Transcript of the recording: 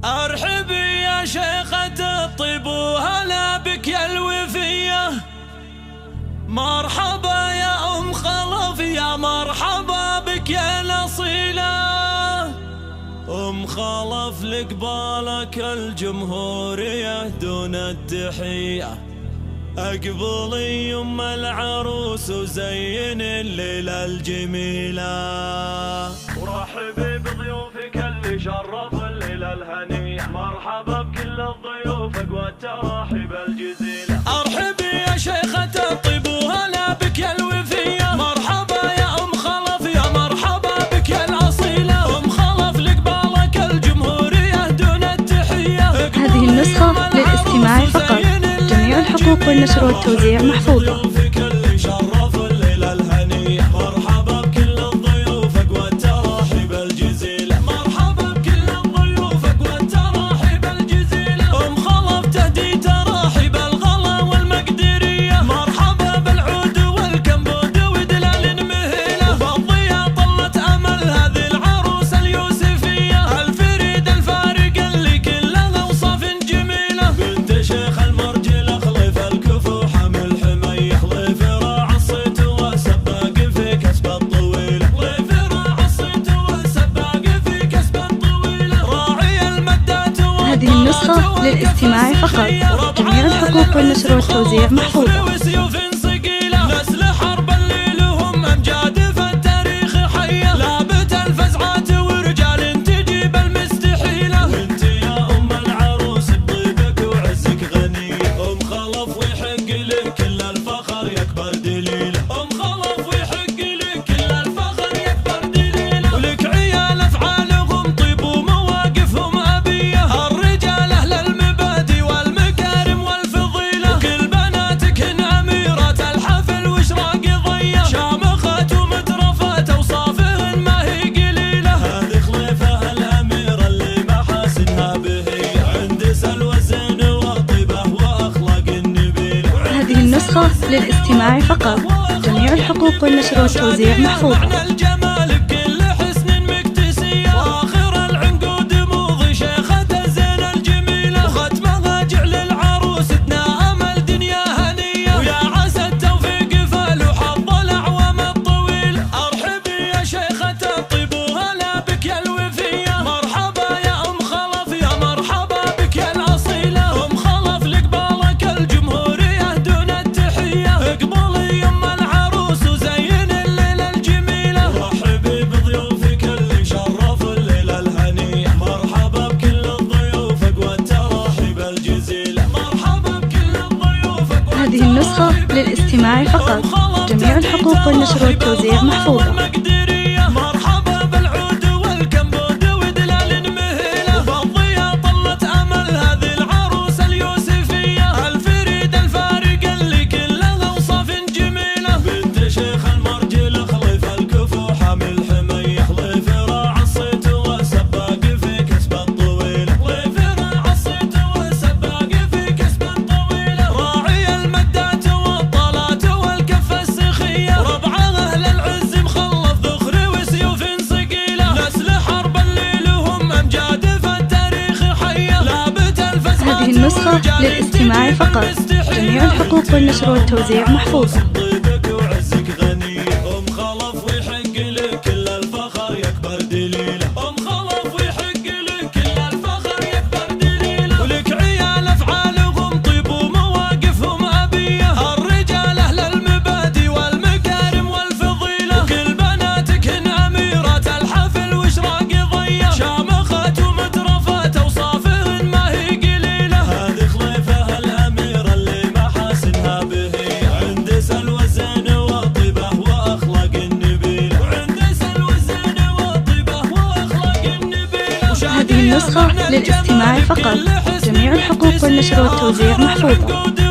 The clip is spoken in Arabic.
ارحبي يا شيخة الطيب وهلا بك يا الوفية، مرحبا يا ام خلف، يا مرحبا بك يا الاصيلة. ام خلف لقبالك الجمهور يهدون التحية، اقبلي ام العروس وزين الليلة الجميلة، ورحبي بضيوفك اللي شرفوا الليلة الهنية، مرحبا بكل الضيوف اقوى التراحيب الجزيلة. ارحبي يا شيخة الطيب وهلا بك يا الوفية، مرحبا يا ام خلف، يا مرحبا بك يا الاصيلة. ام خلف لقبالك الجمهور يهدون التحية. هذه النسخة للاستماع فقط، جميع الحقوق والنشر والتوزيع محفوظة. هذه النسخة للاستماع فقط، جميع الحقوق والنشر والتوزيع محفوظة. النسخة للاستماع فقط، جميع الحقوق والنشر والتوزيع محفوظة. هذه النسخة للاستماع فقط، جميع الحقوق والنشر والتوزيع محفوظة. النسخة للاستماع فقط، جميع الحقوق والنشر والتوزيع محفوظة. هذه النسخة للاستماع فقط، جميع الحقوق والنشر والتوزيع محفوظة.